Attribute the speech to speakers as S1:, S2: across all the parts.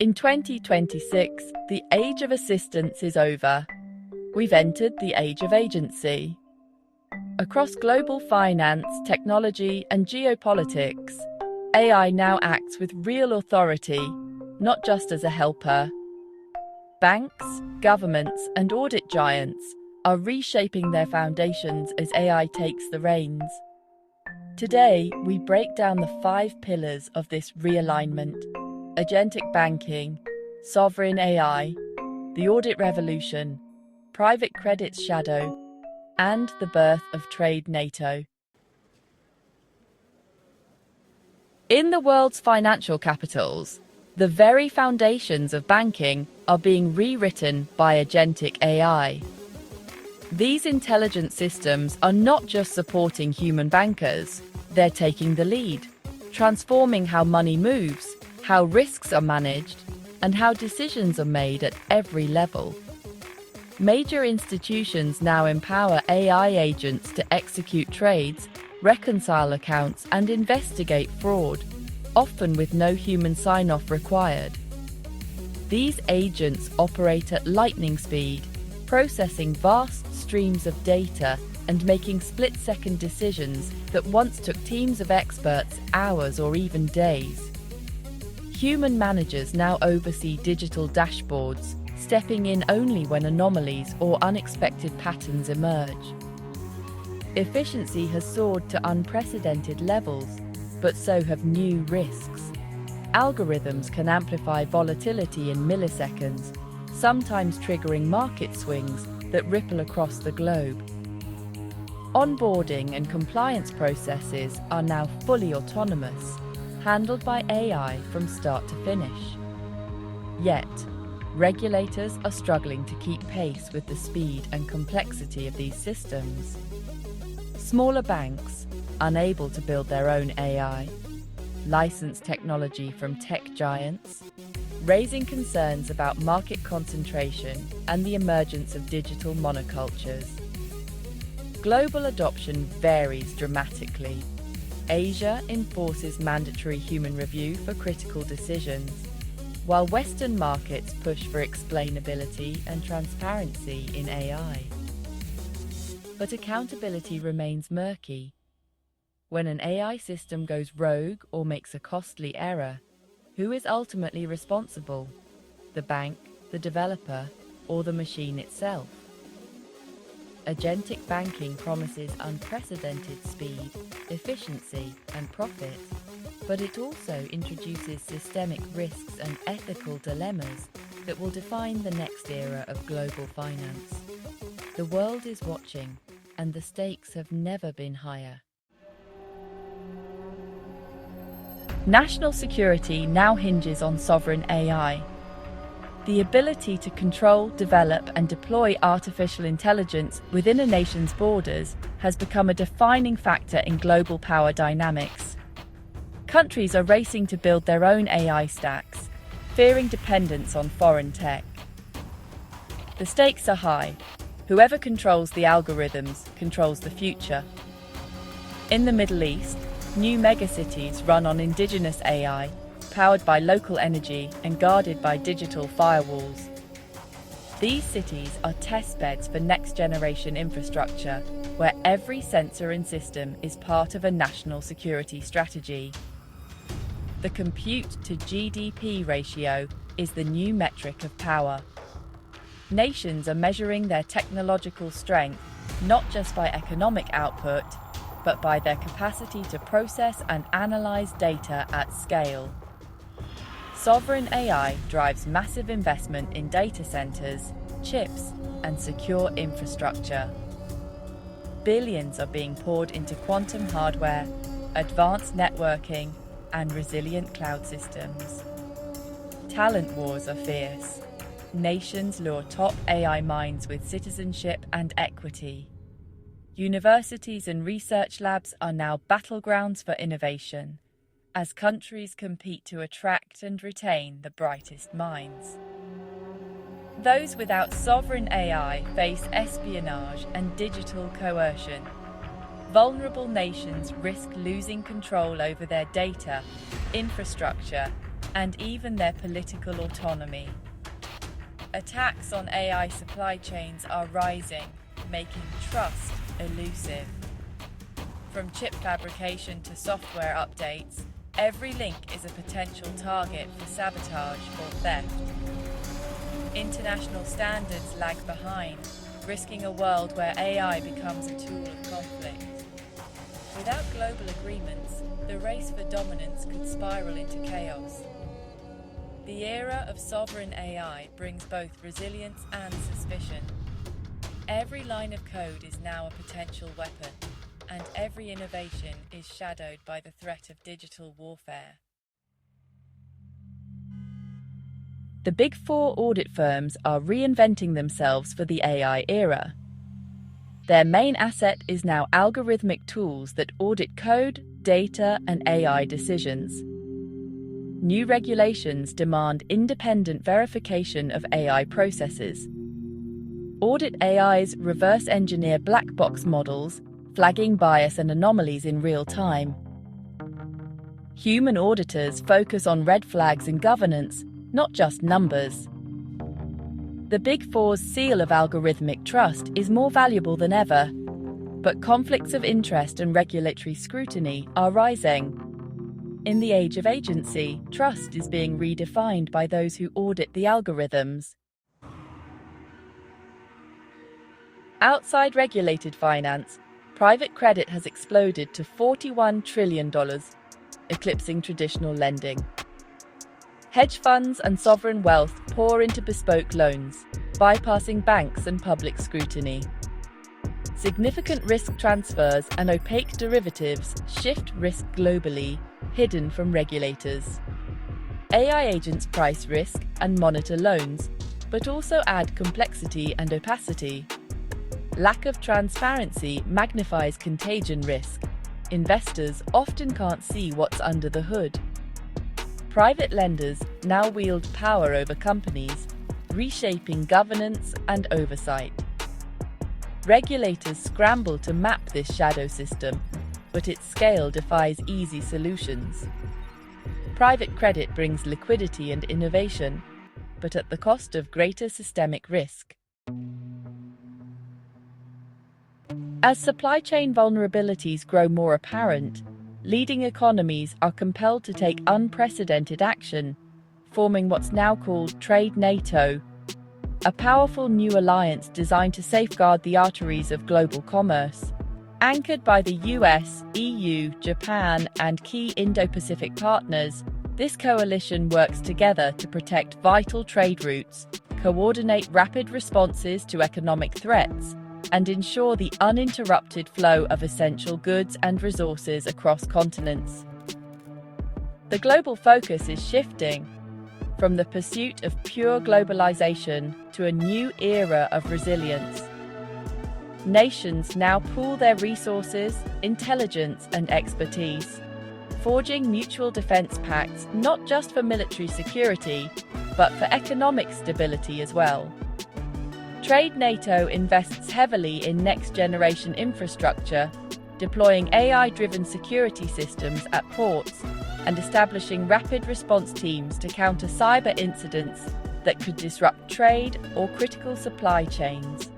S1: In 2026, the age of assistance is over. We've entered the age of agency. Across global finance, technology, and geopolitics, AI now acts with real authority, not just as a helper. Banks, governments, and audit giants are reshaping their foundations as AI takes the reins. Today, we break down the 5 pillars of this realignment: agentic banking, sovereign AI, the audit revolution, private credit's shadow, and the birth of trade NATO. In the world's financial capitals, the very foundations of banking are being rewritten by agentic AI. These intelligent systems are not just supporting human bankers, they're taking the lead, transforming how money moves, how risks are managed, and how decisions are made at every level. Major institutions now empower AI agents to execute trades, reconcile accounts, and investigate fraud, often with no human sign-off required. These agents operate at lightning speed, processing vast streams of data and making split-second decisions that once took teams of experts hours or even days. Human managers now oversee digital dashboards, stepping in only when anomalies or unexpected patterns emerge. Efficiency has soared to unprecedented levels, but so have new risks. Algorithms can amplify volatility in milliseconds, sometimes triggering market swings that ripple across the globe. Onboarding and compliance processes are now fully autonomous, handled by AI from start to finish. Yet, regulators are struggling to keep pace with the speed and complexity of these systems. Smaller banks, unable to build their own AI, license technology from tech giants, raising concerns about market concentration and the emergence of digital monocultures. Global adoption varies dramatically. Asia enforces mandatory human review for critical decisions, while Western markets push for explainability and transparency in AI. But accountability remains murky. When an AI system goes rogue or makes a costly error, who is ultimately responsible? The bank, the developer, or the machine itself? Agentic banking promises unprecedented speed, efficiency, and profit, but it also introduces systemic risks and ethical dilemmas that will define the next era of global finance. The world is watching, and the stakes have never been higher. National security now hinges on sovereign AI. The ability to control, develop, and deploy artificial intelligence within a nation's borders has become a defining factor in global power dynamics. Countries are racing to build their own AI stacks, fearing dependence on foreign tech. The stakes are high. Whoever controls the algorithms controls the future. In the Middle East, new megacities run on indigenous AI, powered by local energy and guarded by digital firewalls. These cities are testbeds for next-generation infrastructure, where every sensor and system is part of a national security strategy. The compute to GDP ratio is the new metric of power. Nations are measuring their technological strength not just by economic output, but by their capacity to process and analyze data at scale. Sovereign AI drives massive investment in data centers, chips, and secure infrastructure. Billions are being poured into quantum hardware, advanced networking, and resilient cloud systems. Talent wars are fierce. Nations lure top AI minds with citizenship and equity. Universities and research labs are now battlegrounds for innovation, as countries compete to attract and retain the brightest minds. Those without sovereign AI face espionage and digital coercion. Vulnerable nations risk losing control over their data, infrastructure, and even their political autonomy. Attacks on AI supply chains are rising, making trust elusive. From chip fabrication to software updates, every link is a potential target for sabotage or theft. International standards lag behind, risking a world where AI becomes a tool of conflict. Without global agreements, the race for dominance could spiral into chaos. The era of sovereign AI brings both resilience and suspicion. Every line of code is now a potential weapon, and every innovation is shadowed by the threat of digital warfare. The Big Four audit firms are reinventing themselves for the AI era. Their main asset is now algorithmic tools that audit code, data, and AI decisions. New regulations demand independent verification of AI processes. Audit AIs reverse engineer black box models, flagging bias and anomalies in real time. Human auditors focus on red flags and governance, not just numbers. The Big Four's seal of algorithmic trust is more valuable than ever, but conflicts of interest and regulatory scrutiny are rising. In the age of agency, trust is being redefined by those who audit the algorithms. Outside regulated finance, private credit has exploded to $41 trillion, eclipsing traditional lending. Hedge funds and sovereign wealth pour into bespoke loans, bypassing banks and public scrutiny. Significant risk transfers and opaque derivatives shift risk globally, hidden from regulators. AI agents price risk and monitor loans, but also add complexity and opacity. Lack of transparency magnifies contagion risk. Investors often can't see what's under the hood. Private lenders now wield power over companies, reshaping governance and oversight. Regulators scramble to map this shadow system, but its scale defies easy solutions. Private credit brings liquidity and innovation, but at the cost of greater systemic risk. As supply chain vulnerabilities grow more apparent, leading economies are compelled to take unprecedented action, forming what's now called Trade NATO, a powerful new alliance designed to safeguard the arteries of global commerce. Anchored by the US, EU, Japan, and key Indo-Pacific partners, this coalition works together to protect vital trade routes, coordinate rapid responses to economic threats, and ensure the uninterrupted flow of essential goods and resources across continents. The global focus is shifting from the pursuit of pure globalization to a new era of resilience. Nations now pool their resources, intelligence, and expertise, forging mutual defense pacts not just for military security, but for economic stability as well. Trade NATO invests heavily in next-generation infrastructure, deploying AI-driven security systems at ports and establishing rapid response teams to counter cyber incidents that could disrupt trade or critical supply chains.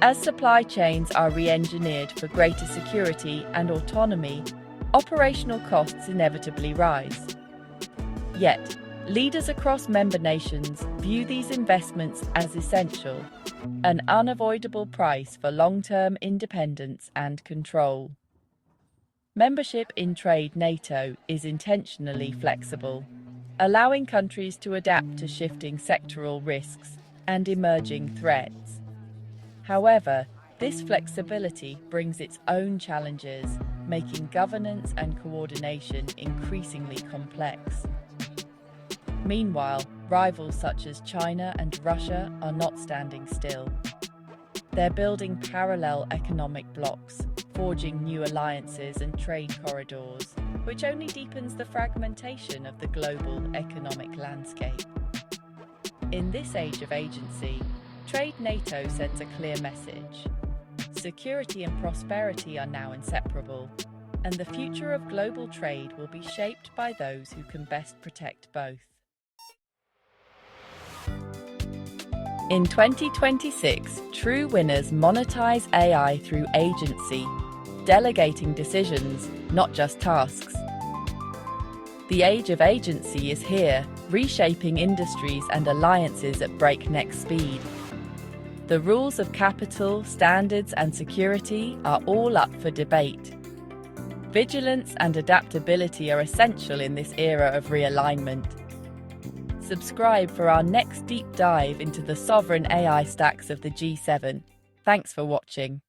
S1: As supply chains are re-engineered for greater security and autonomy, operational costs inevitably rise. Yet, leaders across member nations view these investments as essential, an unavoidable price for long-term independence and control. Membership in Trade NATO is intentionally flexible, allowing countries to adapt to shifting sectoral risks and emerging threats. However, this flexibility brings its own challenges, making governance and coordination increasingly complex. Meanwhile, rivals such as China and Russia are not standing still. They're building parallel economic blocks, forging new alliances and trade corridors, which only deepens the fragmentation of the global economic landscape. In this age of agency, Trade NATO sends a clear message. Security and prosperity are now inseparable. and the future of global trade will be shaped by those who can best protect both. In 2026, true winners monetize AI through agency, delegating decisions, not just tasks. The age of agency is here, reshaping industries and alliances at breakneck speed. The rules of capital, standards, and security are all up for debate. Vigilance and adaptability are essential in this era of realignment. Subscribe for our next deep dive into the sovereign AI stacks of the G7. Thanks for watching.